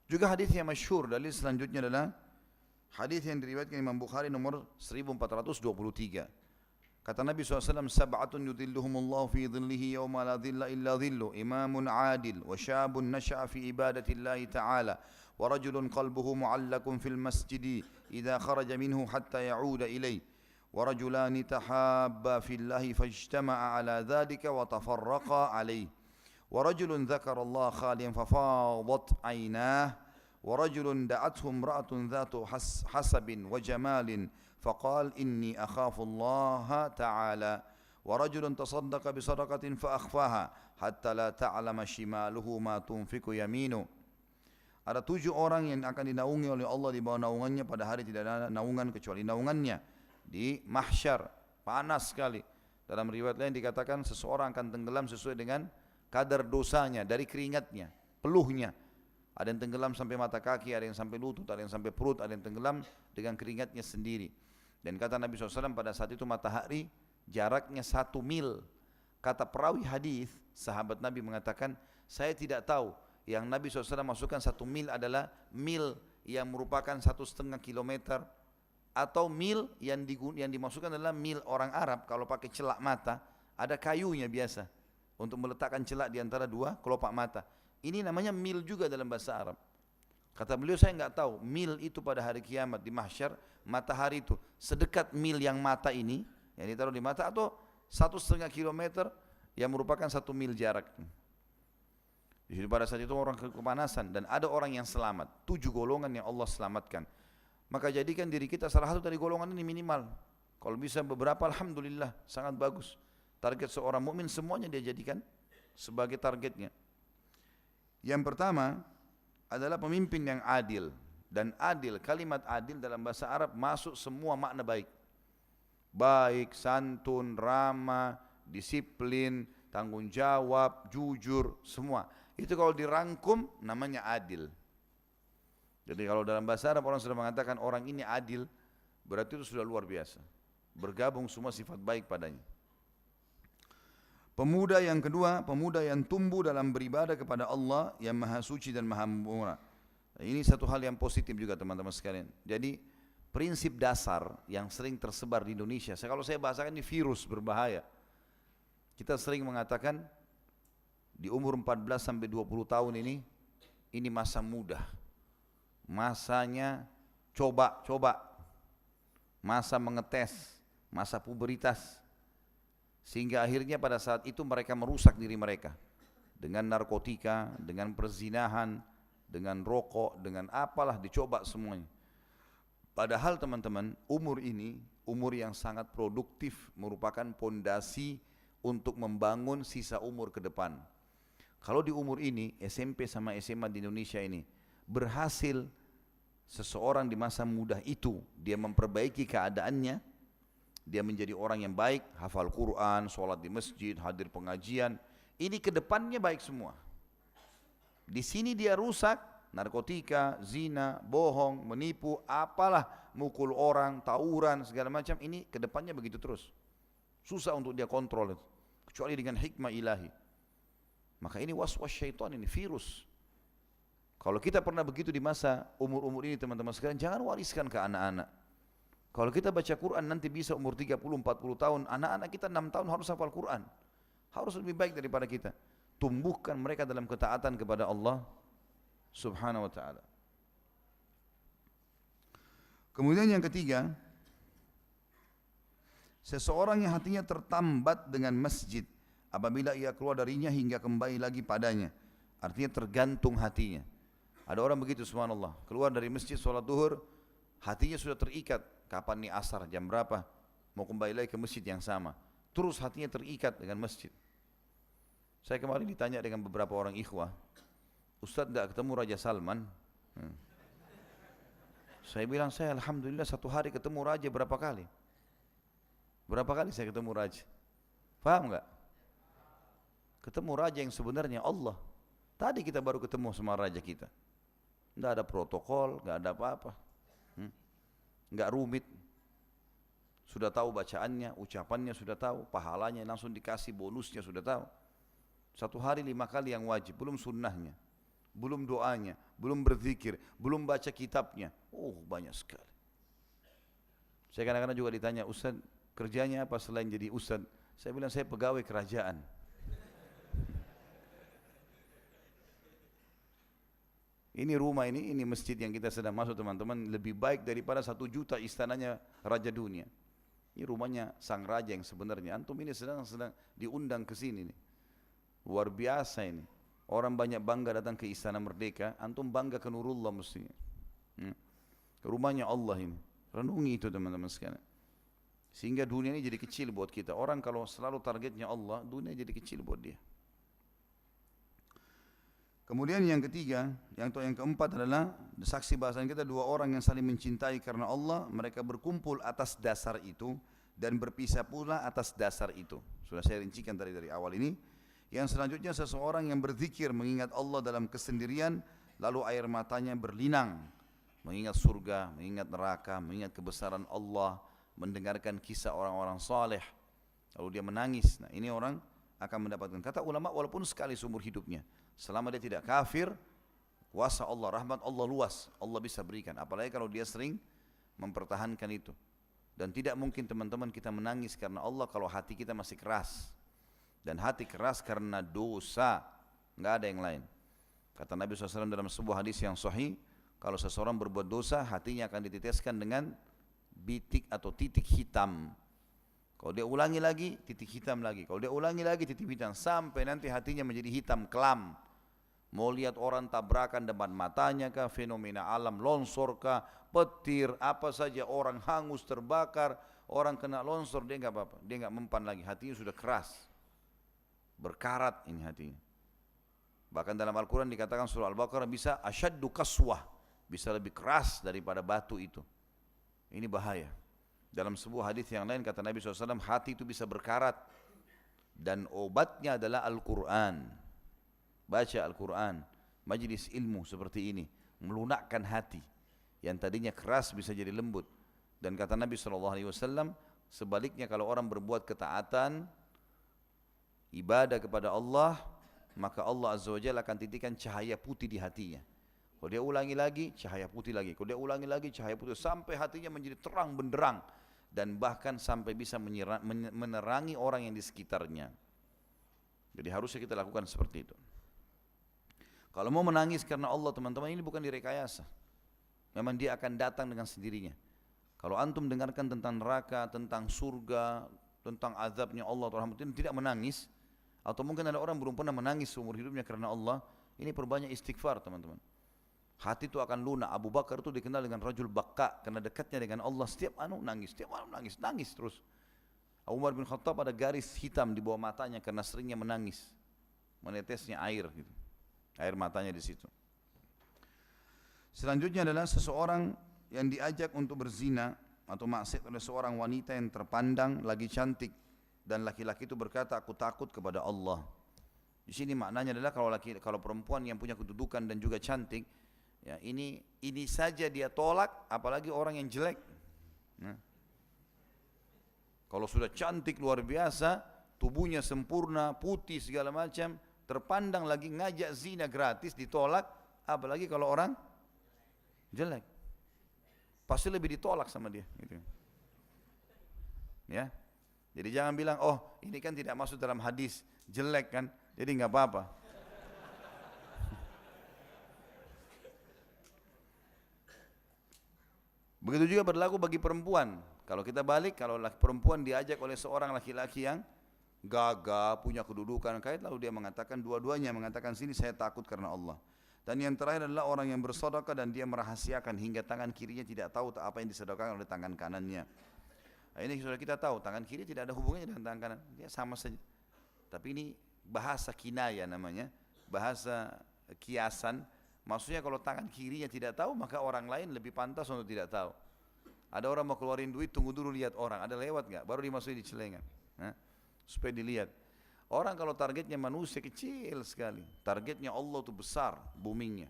Juga hadis yang masyhur, dalil selanjutnya adalah hadis yang diriwayatkan Imam Bukhari nomor 1423. Kata Nabi SAW, sab'atun yudhilluhumullahu fi dhillihi yawma la dhilla illa dhillu, imamun adil, wa syabun nasha'a fi ibadatillahi ta'ala, wa rajulun qalbuhu mu'allakun fil masjidi, idha kharaja minhu hatta ya'uda ilayh, wa rajulani tahabba fillahi fajtama'a ala dhalika wa tafarraqa alayh, wa rajulun dhakara Allah khaliyan fafadat aynah, wa rajulun da'athu imra'atun dhatu hasabin wa jamalin, فقال إني أخاف الله تعالى ورجل تصدق بصدقة فأخفاها حتى لا تعلم شماله ما تنفق يمينه. Ada 7 orang yang akan dinaungi oleh Allah di bawah naungannya pada hari tidak ada naungan kecuali naungannya di mahsyar, panas sekali. Dalam riwayat lain dikatakan seseorang akan tenggelam sesuai dengan kadar dosanya dari keringatnya, peluhnya. Ada yang tenggelam sampai mata kaki, ada yang sampai lutut, ada yang sampai perut, ada yang tenggelam dengan keringatnya sendiri. Dan kata Nabi SAW pada saat itu matahari jaraknya 1 mil. Kata perawi hadis, sahabat Nabi mengatakan, saya tidak tahu yang Nabi SAW masukkan 1 mil adalah mil yang merupakan 1,5 kilometer atau mil yang dimasukkan adalah mil orang Arab kalau pakai celak mata, ada kayunya biasa untuk meletakkan celak di antara 2 kelopak mata. Ini namanya mil juga dalam bahasa Arab. Kata beliau, saya enggak tahu mil itu pada hari kiamat di mahsyar, matahari itu sedekat mil yang mata ini, yang ditaruh di mata, atau 1,5 kilometer yang merupakan 1 mil jarak. Jadi pada saat itu orang kepanasan dan ada orang yang selamat, 7 golongan yang Allah selamatkan. Maka jadikan diri kita salah satu dari golongan ini minimal. Kalau bisa beberapa, alhamdulillah, sangat bagus. Target seorang mukmin semuanya dia jadikan sebagai targetnya. Yang pertama adalah pemimpin yang adil. Dan adil, kalimat adil dalam bahasa Arab masuk semua makna baik. Baik, santun, ramah, disiplin, tanggung jawab, jujur, semua. Itu kalau dirangkum namanya adil. Jadi kalau dalam bahasa Arab orang sudah mengatakan orang ini adil, berarti itu sudah luar biasa. Bergabung semua sifat baik padanya. Pemuda yang kedua, pemuda yang tumbuh dalam beribadah kepada Allah yang maha suci dan maha murah. Ini satu hal yang positif juga teman-teman sekalian. Jadi prinsip dasar yang sering tersebar di Indonesia, kalau saya bahasakan ini virus berbahaya. Kita sering mengatakan di umur 14 sampai 20 tahun ini masa muda. Masanya coba-coba. Masa mengetes, masa puberitas. Sehingga akhirnya pada saat itu mereka merusak diri mereka dengan narkotika, dengan perzinahan, dengan rokok, dengan apalah dicoba semuanya. Padahal teman-teman, umur ini umur yang sangat produktif, merupakan pondasi untuk membangun sisa umur ke depan. Kalau di umur ini SMP sama SMA di Indonesia ini berhasil seseorang di masa muda itu dia memperbaiki keadaannya, dia menjadi orang yang baik, hafal Quran, sholat di masjid, hadir pengajian. Ini kedepannya baik semua. Di sini dia rusak, narkotika, zina, bohong, menipu, apalah, mukul orang, tawuran, segala macam. Ini kedepannya begitu terus. Susah untuk dia kontrol itu, kecuali dengan hikmah ilahi. Maka ini waswas syaitan, ini virus. Kalau kita pernah begitu di masa umur-umur ini teman-teman sekalian, jangan wariskan ke anak-anak. Kalau kita baca Quran nanti bisa umur 30-40 tahun, anak-anak kita 6 tahun harus hafal Quran. Harus lebih baik daripada kita. Tumbuhkan mereka dalam ketaatan kepada Allah Subhanahu wa ta'ala. Kemudian yang ketiga, seseorang yang hatinya tertambat dengan masjid apabila ia keluar darinya hingga kembali lagi padanya. Artinya tergantung hatinya. Ada orang begitu subhanallah, keluar dari masjid sholat duhur, hatinya sudah terikat. Kapan nih asar, jam berapa, mau kembali lagi ke masjid yang sama. Terus hatinya terikat dengan masjid. Saya kemarin ditanya dengan beberapa orang ikhwah, Ustadz enggak ketemu Raja Salman? Saya bilang, saya alhamdulillah satu hari ketemu Raja berapa kali? Berapa kali saya ketemu Raja? Paham enggak? Ketemu Raja yang sebenarnya Allah. Tadi kita baru ketemu sama Raja kita. Enggak ada protokol, enggak ada apa-apa. Enggak rumit. Sudah tahu bacaannya, ucapannya sudah tahu, pahalanya langsung dikasih, bonusnya sudah tahu. Satu hari 5 kali yang wajib, belum sunnahnya. belum doanya, belum berzikir, belum baca kitabnya. Oh, banyak sekali. Saya kadang-kadang juga ditanya, Ustaz, kerjanya apa selain jadi Ustaz? Saya bilang, saya pegawai kerajaan. Ini rumah ini masjid yang kita sedang masuk teman-teman, lebih baik daripada 1 juta istananya Raja Dunia. Ini rumahnya sang raja yang sebenarnya. Antum ini sedang diundang ke sini nih. Luar biasa ini. Orang banyak bangga datang ke Istana Merdeka, antum bangga ke Nurullah mestinya. Ke rumahnya Allah ini. Renungi itu teman-teman sekalian. Sehingga dunia ini jadi kecil buat kita. Orang kalau selalu targetnya Allah, dunia jadi kecil buat dia. Kemudian yang ketiga, yang keempat adalah saksi bahasan kita, 2 orang yang saling mencintai karena Allah, mereka berkumpul atas dasar itu dan berpisah pula atas dasar itu. Sudah saya rincikan dari awal ini. Yang selanjutnya seseorang yang berzikir mengingat Allah dalam kesendirian, lalu air matanya berlinang, mengingat surga, mengingat neraka, mengingat kebesaran Allah, mendengarkan kisah orang-orang saleh, lalu dia menangis. Nah, ini orang akan mendapatkan, kata ulama, walaupun sekali seumur hidupnya, selama dia tidak kafir, kuasa Allah, rahmat Allah luas, Allah bisa berikan. Apalagi kalau dia sering mempertahankan itu. Dan tidak mungkin teman-teman kita menangis karena Allah kalau hati kita masih keras. Dan hati keras karena dosa, nggak ada yang lain. Kata Nabi SAW dalam sebuah hadis yang sahih, kalau seseorang berbuat dosa, hatinya akan diteteskan dengan bitik atau titik hitam. Kalau dia ulangi lagi, titik hitam lagi. Kalau dia ulangi lagi, titik hitam. Sampai nanti hatinya menjadi hitam kelam. Mau lihat orang tabrakan depan matanya kah, fenomena alam, longsor kah, petir, apa saja, orang hangus, terbakar, orang kena longsor, dia nggak apa-apa. Dia nggak mempan lagi, hatinya sudah keras. Berkarat ini hatinya. Bahkan dalam Al-Quran dikatakan surah Al-Baqarah bisa asyaddu kaswah. Bisa lebih keras daripada batu itu. Ini bahaya. Dalam sebuah hadis yang lain kata Nabi SAW, hati itu bisa berkarat dan obatnya adalah Al-Quran. Baca Al-Quran, majlis ilmu seperti ini, melunakkan hati yang tadinya keras bisa jadi lembut. Dan kata Nabi SAW, sebaliknya kalau orang berbuat ketaatan, ibadah kepada Allah, maka Allah Azza wa Jalla akan titikkan cahaya putih di hatinya. Kalau dia ulangi lagi, cahaya putih lagi. Kalau dia ulangi lagi, cahaya putih. Sampai hatinya menjadi terang benderang. Dan bahkan sampai bisa menerangi orang yang di sekitarnya. Jadi harusnya kita lakukan seperti itu. Kalau mau menangis karena Allah teman-teman, ini bukan direkayasa. Memang dia akan datang dengan sendirinya. Kalau antum dengarkan tentang neraka, tentang surga, tentang azabnya Allah, tidak menangis. Atau mungkin ada orang belum pernah menangis seumur hidupnya karena Allah. Ini perbanyak istighfar teman-teman. Hati itu akan lunak. Abu Bakar itu dikenal dengan rajul bakka karena dekatnya dengan Allah. Setiap nangis, setiap malam nangis terus. Umar bin Khattab ada garis hitam di bawah matanya karena seringnya menangis, menetesnya air gitu. Air matanya di situ. Selanjutnya adalah seseorang yang diajak untuk berzina atau maksiat oleh seorang wanita yang terpandang lagi cantik dan laki-laki itu berkata, aku takut kepada Allah. Di sini maknanya adalah kalau perempuan yang punya kedudukan dan juga cantik, ya ini saja dia tolak, apalagi orang yang jelek. Nah, kalau sudah cantik luar biasa, tubuhnya sempurna, putih segala macam, terpandang lagi ngajak zina gratis ditolak, apalagi kalau orang jelek, pasti lebih ditolak sama dia. Gitu. Ya, jadi jangan bilang, oh ini kan tidak masuk dalam hadis, jelek kan, jadi nggak apa-apa. Begitu juga berlaku bagi perempuan. Kalau kita balik, kalau perempuan diajak oleh seorang laki-laki yang gagah, punya kedudukan, kait, lalu dia mengatakan, dua-duanya mengatakan sini saya takut karena Allah. Dan yang terakhir adalah orang yang bersedekah dan dia merahasiakan hingga tangan kirinya tidak tahu apa yang disedekahkan oleh tangan kanannya. Nah, ini sudah kita tahu, tangan kiri tidak ada hubungannya dengan tangan kanan, dia sama saja. Tapi ini bahasa kinaya namanya, bahasa kiasan. Maksudnya kalau tangan kirinya tidak tahu, maka orang lain lebih pantas untuk tidak tahu. Ada orang mau keluarin duit, tunggu dulu lihat orang, ada lewat nggak, baru dimasukin di celengan, nah, supaya dilihat. Orang kalau targetnya manusia kecil sekali, targetnya Allah itu besar, boomingnya.